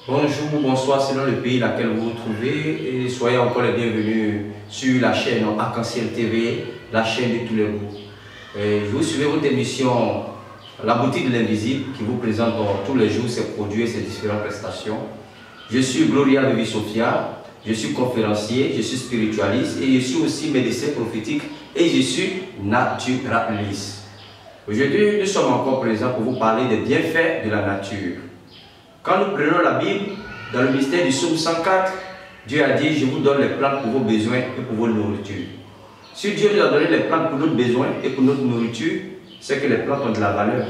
Bonjour, bonsoir selon le pays dans lequel vous vous trouvez et soyez encore les bienvenus sur la chaîne Arc-en-Ciel TV, la chaîne de tous les goûts. Je vous suivez votre émission La boutique de l'invisible qui vous présente tous les jours ses produits et ses différentes prestations. Je suis Gloria Vivi Sophia, je suis conférencier, je suis spiritualiste et je suis aussi médecin prophétique et je suis naturaliste. Aujourd'hui, nous sommes encore présents pour vous parler des bienfaits de la nature. Quand nous prenons la Bible, dans le mystère du psaume 104, Dieu a dit, je vous donne les plantes pour vos besoins et pour vos nourritures. Si Dieu nous a donné les plantes pour notre besoin et pour notre nourriture, c'est que les plantes ont de la valeur.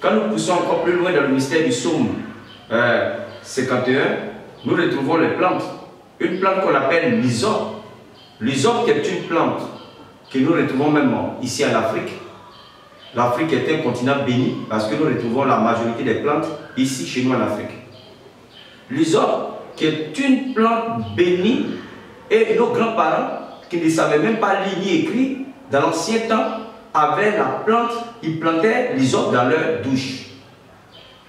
Quand nous poussons encore plus loin dans le mystère du psaume 51, nous retrouvons les plantes. Une plante qu'on appelle l'hysope. L'hysope est une plante que nous retrouvons même ici en Afrique. L'Afrique est un continent béni parce que nous retrouvons la majorité des plantes ici chez nous en Afrique. L'hysope, qui est une plante bénie, et nos grands-parents, qui ne savaient même pas lire ni écrire, dans l'ancien temps, avaient la plante, ils plantaient l'hysope dans leur douche.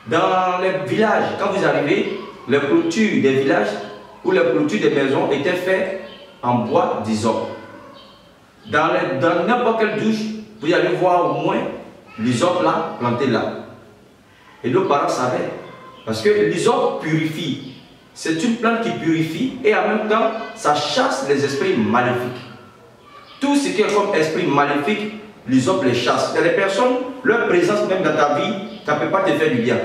Dans les villages, quand vous arrivez, les clôtures des villages ou les clôtures des maisons étaient faites en bois d'hysope. Dans n'importe quelle douche, vous allez voir au moins l'hysope là, planté là. Et nos parents savaient. Parce que l'hysope purifie. C'est une plante qui purifie et en même temps, ça chasse les esprits maléfiques. Tout ce qui est comme esprit maléfique, l'hysope les chasse. Il y a des personnes, leur présence même dans ta vie, ça ne peut pas te faire du bien.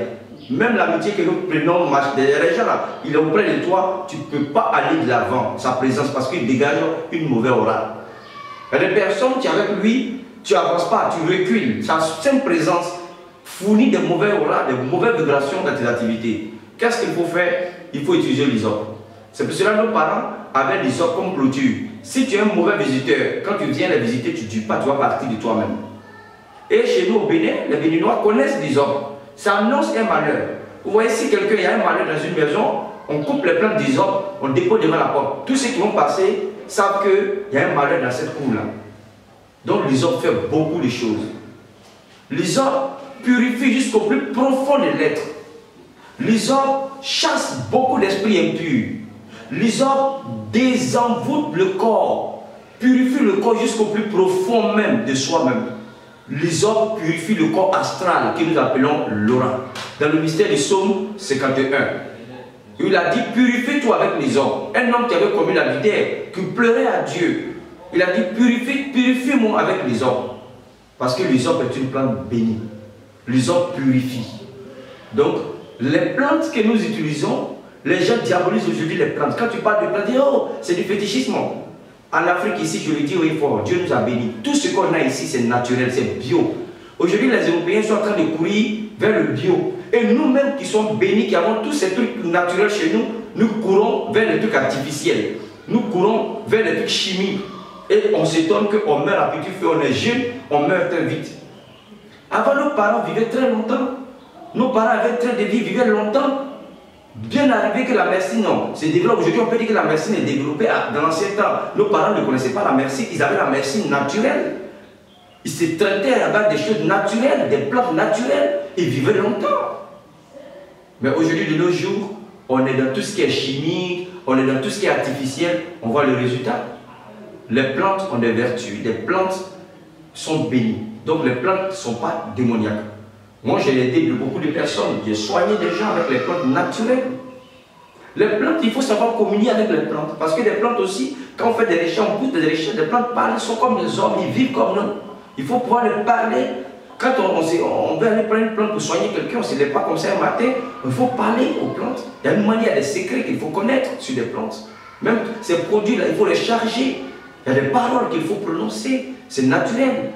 Même l'amitié que nous prenons, les gens là, il est auprès de toi, tu ne peux pas aller de l'avant, sa présence, parce qu'il dégage une mauvaise aura. Il y a des personnes qui avec lui, tu n'avances pas, tu recules. Sa simple présence fournit des mauvais auras, des mauvaises vibrations dans tes activités. Qu'est-ce qu'il faut faire? Il faut utiliser l'hysope. C'est pour cela que nos parents avaient l'hysope comme clôture. Si tu es un mauvais visiteur, quand tu viens les visiter, tu ne dis pas, tu vas partir de toi-même. Et chez nous au Bénin, les Béninois connaissent l'hysope. Ça annonce un malheur. Vous voyez, si quelqu'un y a un malheur dans une maison, on coupe les plantes d'hysope, on dépose devant la porte. Tous ceux qui vont passer savent qu'il y a un malheur dans cette cour-là. Donc l'hysope fait beaucoup de choses. L'hysope purifie jusqu'au plus profond de l'être. L'hysope chasse beaucoup d'esprits impurs. L'hysope désenvoûte le corps, purifie le corps jusqu'au plus profond même de soi-même. L'hysope purifie le corps astral que nous appelons l'aura. Dans le mystère du psaume 51, il a dit purifie-toi avec l'hysope. Un homme qui avait commis l'adultère, qui pleurait à Dieu, il a dit purifie-moi avec l'hysope. Parce que l'hysope est une plante bénie. L'hysope purifie. Donc, les plantes que nous utilisons, les gens diabolisent aujourd'hui les plantes. Quand tu parles de plantes, ils disent oh, c'est du fétichisme. En Afrique, ici, je le dis oui fort, Dieu nous a bénis. Tout ce qu'on a ici, c'est naturel, c'est bio. Aujourd'hui, les Européens sont en train de courir vers le bio. Et nous-mêmes qui sommes bénis, qui avons tous ces trucs naturels chez nous, nous courons vers les trucs artificiels. Nous courons vers les trucs chimiques. Et on s'étonne qu'on meurt à petit feu, on est jeune, on meurt très vite. Avant, nos parents vivaient très longtemps. Nos parents avaient très de vie, vivaient longtemps. Bien arrivé que la médecine, non, c'est développé. Aujourd'hui, on peut dire que la médecine est développée. Dans l'ancien temps, nos parents ne connaissaient pas la médecine, ils avaient la médecine naturelle. Ils se traitaient avec des choses naturelles, des plantes naturelles, et vivaient longtemps. Mais aujourd'hui, de nos jours, on est dans tout ce qui est chimique, on est dans tout ce qui est artificiel, on voit le résultat. Les plantes ont des vertus, les plantes sont bénies. Donc les plantes ne sont pas démoniaques. Moi j'ai aidé beaucoup de personnes, j'ai soigné des gens avec les plantes naturelles. Les plantes, il faut savoir communier avec les plantes. Parce que les plantes aussi, quand on fait des recherches, on pousse des recherches, les plantes parlent, ils sont comme les hommes, ils vivent comme nous. Il faut pouvoir les parler. Quand on veut aller prendre une plante pour soigner quelqu'un, on ne se lève pas comme ça un matin, il faut parler aux plantes. Il y a une manière, il y a des secrets qu'il faut connaître sur des plantes. Même ces produits-là, il faut les charger. Il y a des paroles qu'il faut prononcer, c'est naturel.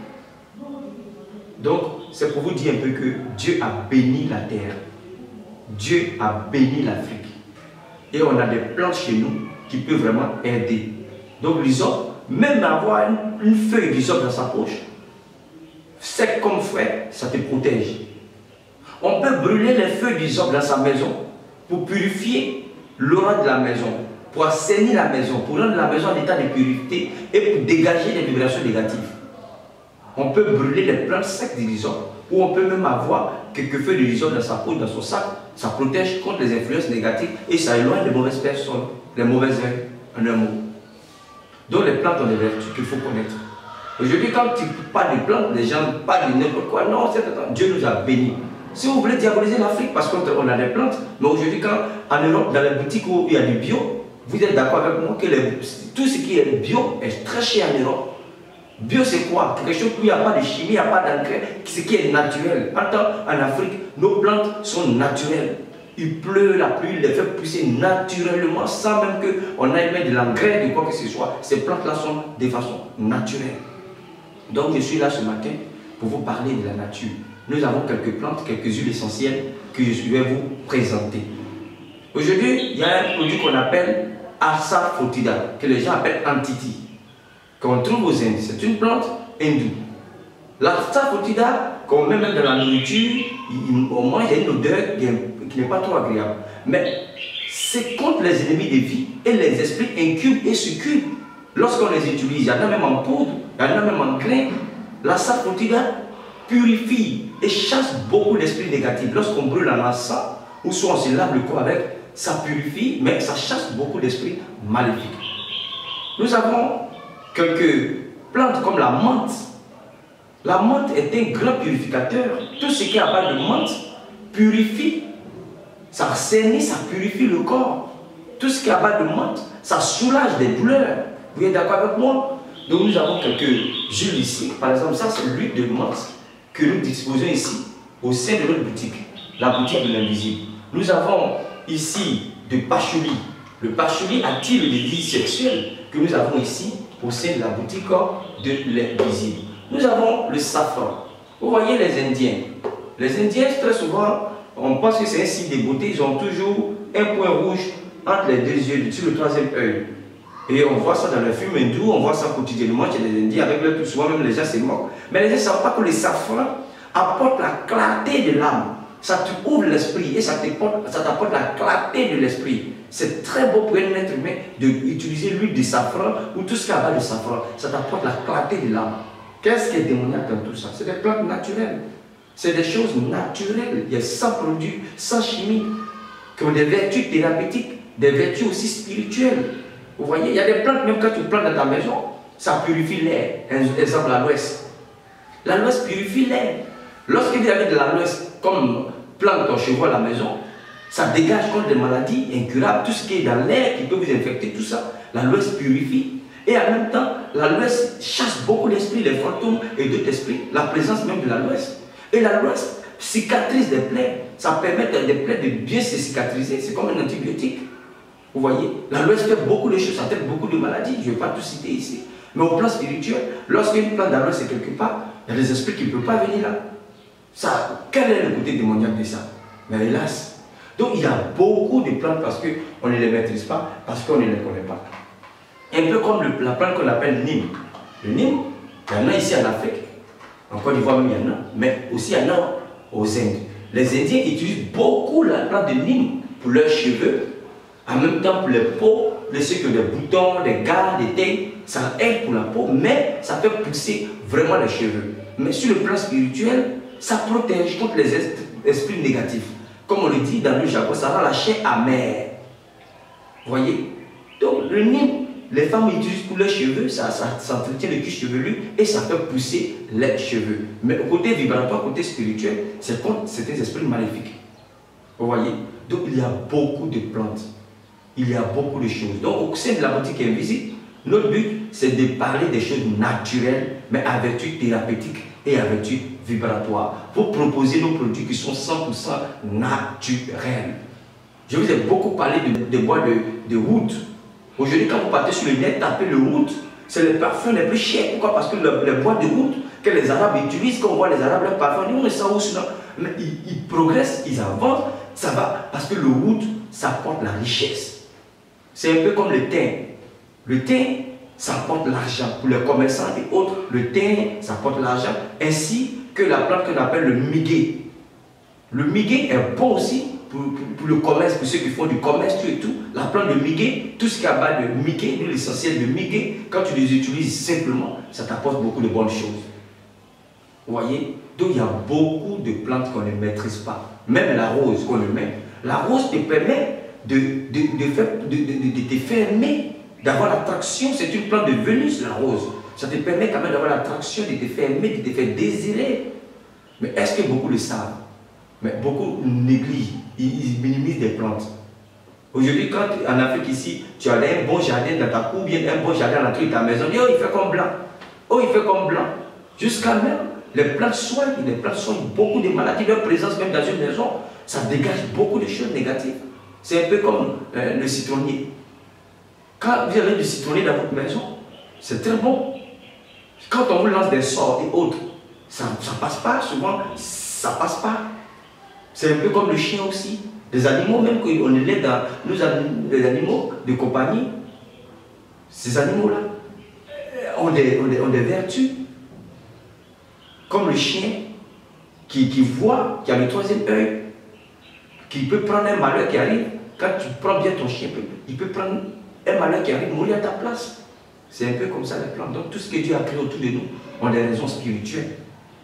Donc, c'est pour vous dire un peu que Dieu a béni la terre. Dieu a béni l'Afrique. Et on a des plantes chez nous qui peuvent vraiment aider. Donc, l'hysope, même avoir une feuille d'hysope dans sa poche, sec comme frais, ça te protège. On peut brûler les feuilles d'hysope dans sa maison pour purifier l'aura de la maison, pour assainir la maison, pour rendre la maison en état de pureté et pour dégager les vibrations négatives. On peut brûler les plantes secs d'hysope ou on peut même avoir quelques feuilles de lysol dans sa peau, dans son sac, ça protège contre les influences négatives et ça éloigne les mauvaises personnes, les mauvaises herbes, en un mot. Donc les plantes ont des vertus qu'il faut connaître. Aujourd'hui, quand tu parles de plantes, les gens parlent de n'importe quoi. Non, Dieu nous a bénis. Si vous voulez diaboliser l'Afrique parce qu'on a des plantes, mais aujourd'hui, quand en Europe, dans les boutiques où il y a du bio, vous êtes d'accord avec moi que tout ce qui est bio est très cher en Europe. Bio, c'est quoi? Quelque chose où il n'y a pas de chimie, il n'y a pas d'engrais, ce qui est naturel. En Afrique, nos plantes sont naturelles. Il pleut, la pluie les fait pousser naturellement, sans même qu'on aille mettre de l'engrais, de quoi que ce soit. Ces plantes-là sont de façon naturelle. Donc, je suis là ce matin pour vous parler de la nature. Nous avons quelques plantes, quelques huiles essentielles que je vais vous présenter. Aujourd'hui, il y a un produit qu'on appelle Asafoetida, que les gens appellent Antiti, qu'on trouve aux Indes. C'est une plante hindoue. L'Asafoetida, qu'on met même dans la nourriture, au moins il y a une odeur qui n'est pas trop agréable. Mais c'est contre les ennemis des vies et les esprits incubes et succubes. Lorsqu'on les utilise, il y en a même en poudre, il y en a même en grain. L'Asafoetida purifie et chasse beaucoup d'esprits négatifs. Lorsqu'on brûle un encens, ou soit on se lave le corps avec, ça purifie, mais ça chasse beaucoup d'esprits maléfiques. Nous avons quelques plantes comme la menthe. La menthe est un grand purificateur. Tout ce qui est à base de menthe purifie, ça sainit, ça purifie le corps. Tout ce qui est à base de menthe, ça soulage des douleurs. Vous êtes d'accord avec moi? Donc nous avons quelques huiles ici. Par exemple, ça c'est l'huile de menthe que nous disposons ici au sein de notre boutique, la boutique de l'invisible. Nous avons ici de patchouli. Le patchouli attire le désir sexuel que nous avons ici au sein de la boutique de l'invisible. Nous avons le safran. Vous voyez les Indiens. Les Indiens, très souvent, on pense que c'est un signe de beauté. Ils ont toujours un point rouge entre les deux yeux, sur le troisième œil. Et on voit ça dans le film hindou, on voit ça quotidiennement chez les Indiens, avec le plus souvent même les gens se moquent. Mais les gens ne savent pas que le safran apporte la clarté de l'âme. Ça te ouvre l'esprit et ça t'apporte la clarté de l'esprit. C'est très beau pour un être humain d'utiliser l'huile de safran ou tout ce qui est à base de safran. Ça t'apporte la clarté de l'âme. Qu'est-ce qui est démoniaque dans tout ça? C'est des plantes naturelles. C'est des choses naturelles. Il y a sans produits, sans chimie, qui ont des vertus thérapeutiques, des vertus aussi spirituelles. Vous voyez, il y a des plantes, même quand tu plantes dans ta maison, ça purifie l'air. Exemple, l'aloès. L'aloès purifie l'air. Lorsque vous avez de l'aloès comme plante ton cheval à la maison, ça dégage contre des maladies incurables, tout ce qui est dans l'air qui peut vous infecter, tout ça. L'aloès purifie. Et en même temps, l'aloès chasse beaucoup d'esprits, les fantômes et d'autres esprits, la présence même de l'aloès. Et l'aloès cicatrise des plaies. Ça permet à des plaies de bien se cicatriser. C'est comme un antibiotique. Vous voyez, l'aloès fait beaucoup de choses, ça traite beaucoup de maladies. Je ne vais pas tout citer ici. Mais au plan spirituel, lorsqu'une plante d'aloès est quelque part, il y a des esprits qui ne peuvent pas venir là. Ça, quel est le côté démoniaque de ça? Mais hélas. Donc il y a beaucoup de plantes parce qu'on ne les maîtrise pas, parce qu'on ne les connaît pas. Un peu comme la plante qu'on appelle Nîmes. Le Nîmes, il y en a ici en Afrique. En Côte d'Ivoire même il y en a, mais aussi il y en a aux Indes. Les Indiens utilisent beaucoup la plante de Nîmes pour leurs cheveux, en même temps pour les peaux, ceux qui ont des boutons, des gars, des teintes, ça aide pour la peau, mais ça fait pousser vraiment les cheveux. Mais sur le plan spirituel, ça protège contre les esprits négatifs. Comme on le dit dans le jargon, ça rend la chair amère. Vous voyez? Donc le Nîmes, les femmes utilisent pour leurs cheveux, ça entretient le cuir chevelu et ça fait pousser les cheveux. Mais au côté vibratoire, côté spirituel, c'est contre certains esprits maléfiques. Vous voyez? Donc il y a beaucoup de plantes. Il y a beaucoup de choses. Donc au sein de la boutique invisible, notre but c'est de parler des choses naturelles, mais à vertu thérapeutique et à vertu vibratoire. Pour proposer nos produits qui sont 100% naturels. Je vous ai beaucoup parlé des bois de oud. Aujourd'hui, quand vous partez sur le net, tapez le oud, c'est le parfum le plus cher. Pourquoi? Parce que les bois de oud que les Arabes utilisent, quand on voit les Arabes, leur parfum, on dit, mais ça où cela? Mais ils progressent, ils avancent, ça va, parce que le oud, ça apporte la richesse. C'est un peu comme le thym. Le thym, ça apporte l'argent. Pour les commerçants et autres, le thym, ça apporte l'argent, ainsi que la plante qu'on appelle le miguet. Le miguet est bon aussi pour le commerce, pour ceux qui font du commerce, tout et tout. La plante de miguet, tout ce qui est à base de miguet, l'essentiel de miguet, quand tu les utilises simplement, ça t'apporte beaucoup de bonnes choses. Vous voyez? Donc il y a beaucoup de plantes qu'on ne maîtrise pas. Même la rose qu'on le met. La rose te permet de te faire aimer, d'avoir l'attraction. C'est une plante de Vénus, la rose. Ça te permet quand même d'avoir l'attraction, de te faire aimer, de te faire désirer. Mais est-ce que beaucoup le savent? Mais beaucoup négligent, ils minimisent des plantes. Aujourd'hui, quand en Afrique ici, tu as un bon jardin dans ta cour, bien un bon jardin à l'entrée de ta maison, oh, il fait comme blanc. Oh, il fait comme blanc. Jusqu'à même, les plantes soignent beaucoup de maladies. Leur présence même dans une maison, ça dégage beaucoup de choses négatives. C'est un peu comme le citronnier. Quand vous avez du citronnier dans votre maison, c'est très bon. Quand on vous lance des sorts et autres, ça ne passe pas, souvent, ça ne passe pas. C'est un peu comme le chien aussi. Les animaux, même qu'on élève dans les animaux de compagnie, ces animaux-là ont des vertus. Comme le chien qui voit, qui a le troisième œil, qui peut prendre un malheur qui arrive. Quand tu prends bien ton chien, il peut prendre un malheur qui arrive, mourir à ta place. C'est un peu comme ça les plantes. Donc tout ce que Dieu a créé autour de nous ont des raisons spirituelles.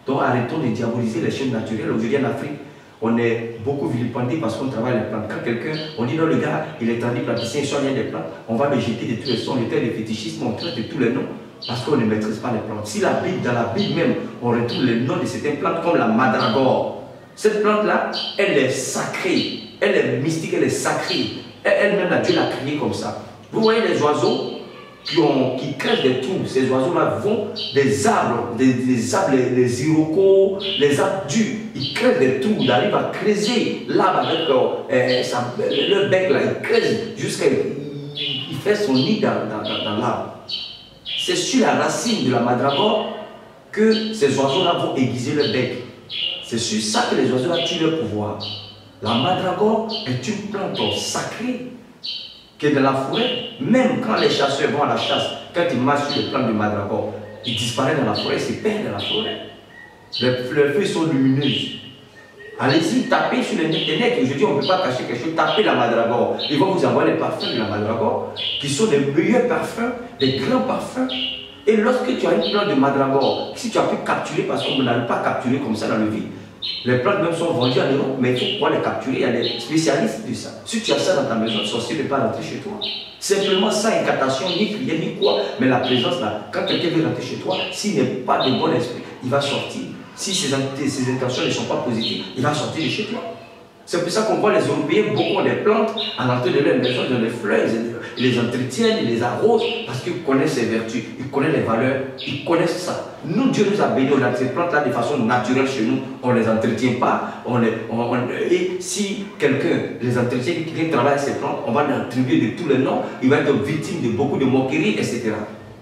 Donc arrêtons de diaboliser les choses naturelles. Aujourd'hui en Afrique, on est beaucoup vilipendé parce qu'on travaille les plantes. Quand quelqu'un, on dit non, le gars, il est tradipraticien, il soigne des plantes, on va le jeter de tous les sons, on était des fétichistes, on traite de tous les noms parce qu'on ne maîtrise pas les plantes. Si la Bible, dans la Bible même, on retrouve les noms de certaines plantes comme la mandragore. Cette plante-là, elle est sacrée, elle est mystique, elle est sacrée. Elle-même, Dieu l'a créée comme ça. Vous voyez les oiseaux qui crèchent des trous, ces oiseaux-là vont des arbres, les irocos, les arbres durs, ils crèvent des trous, ils arrivent à creuser l'arbre avec le bec là, il creuse jusqu'à il fait son nid dans l'arbre. C'est sur la racine de la mandragore que ces oiseaux-là vont aiguiser le bec. C'est sur ça que les oiseaux-là tuent leur pouvoir. La mandragore est une plante sacrée qui est dans la forêt. Même quand les chasseurs vont à la chasse, quand ils marchent sur les plantes de mandragore, ils disparaissent dans la forêt, ils se perdent dans la forêt. Les feuilles sont lumineuses. Allez-y, tapez sur l'internet. Aujourd'hui, on ne peut pas cacher quelque chose. Tapez la mandragore. Ils vont vous envoyer les parfums de la mandragore, qui sont les meilleurs parfums, les grands parfums. Et lorsque tu as une plante de mandragore, si tu as pu capturer, parce qu'on n'arrive pas à capturer comme ça dans le vide, les plantes même sont vendues en Europe, mais il faut pouvoir les capturer. Il y a des spécialistes de ça. Si tu as ça dans ta maison, le sorcier ne peut pas rentrer chez toi. Simplement sans incantation, ni prière, ni quoi. Mais la présence là, quand quelqu'un veut rentrer chez toi, s'il n'est pas de bon esprit, il va sortir. Si ses intentions ne sont pas positives, il va sortir de chez toi. C'est pour ça qu'on voit les Européens, beaucoup ont des plantes à l'entrée de leur maison, ils ont des fleurs, ils les entretiennent, ils les arrosent, parce qu'ils connaissent ses vertus, ils connaissent les valeurs, ils connaissent ça. Nous, Dieu nous a bénis, on a ces plantes-là de façon naturelle chez nous, on ne les entretient pas. Et si quelqu'un les entretient, quelqu'un travaille ces plantes, on va l'attribuer de tous les noms, il va être victime de beaucoup de moqueries, etc.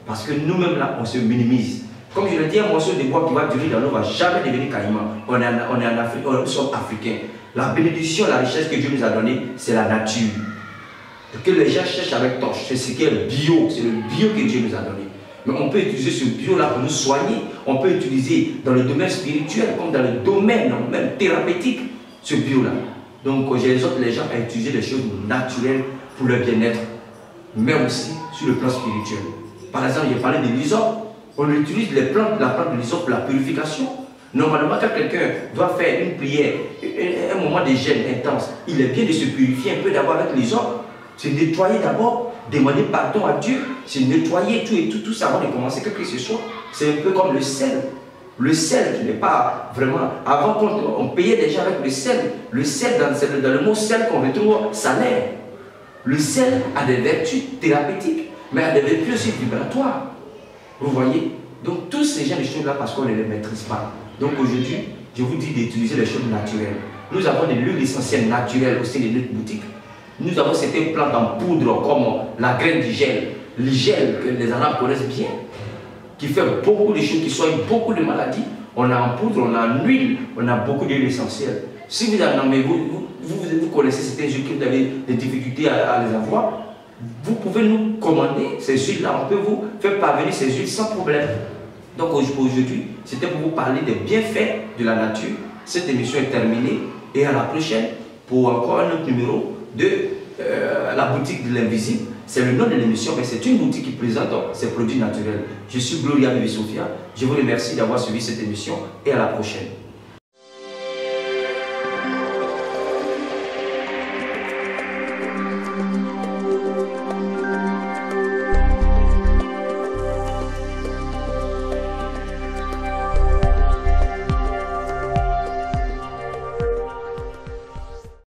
Parce que nous-mêmes là, on se minimise. Comme je le dis, un morceau de bois qui va durer dans l'eau ne va jamais devenir caïman. On est en Afrique, nous sommes africains. La bénédiction, la richesse que Dieu nous a donnée, c'est la nature. Et que les gens cherchent avec torche, c'est ce qui est bio, c'est le bio que Dieu nous a donné. Mais on peut utiliser ce bio-là pour nous soigner. On peut utiliser dans le domaine spirituel, comme dans le domaine même thérapeutique, ce bio-là. Donc j'exhorte les gens à utiliser des choses naturelles pour leur bien-être, mais aussi sur le plan spirituel. Par exemple, j'ai parlé de l'hysope. On utilise la plante de l'hysope pour la purification. Normalement, quand quelqu'un doit faire une prière, un moment de gêne intense, il est bien de se purifier un peu d'abord avec l'hysope. C'est nettoyer d'abord, demander pardon à Dieu, c'est nettoyer tout ça avant de commencer quelque chose que ce soit. C'est un peu comme le sel. Le sel qui n'est pas vraiment... Avant, on payait déjà avec le sel. Le sel, dans le mot sel qu'on retrouve, salaire. Le sel a des vertus thérapeutiques, mais a des vertus aussi vibratoires. Vous voyez? Donc tous ces gens de choses-là, parce qu'on ne les maîtrise pas. Donc aujourd'hui, je vous dis d'utiliser les choses naturelles. Nous avons des huiles essentielles naturelles aussi dans notre boutique. Nous avons certaines plantes en poudre comme la graine du gel. Le gel que les Arabes connaissent bien, qui fait beaucoup de choses, qui soignent beaucoup de maladies. On a en poudre, on a en huile, on a beaucoup d'huiles essentielles. Si vous en avez, vous connaissez certaines huiles que vous avez des difficultés à les avoir, vous pouvez nous commander ces huiles-là, on peut vous faire parvenir ces huiles sans problème. Donc aujourd'hui, c'était pour vous parler des bienfaits de la nature. Cette émission est terminée et à la prochaine pour encore un autre numéro de la boutique de l'invisible, c'est le nom de l'émission, mais c'est une boutique qui présente ses produits naturels. Je suis Gloria Bibi Sophia. Je vous remercie d'avoir suivi cette émission et à la prochaine.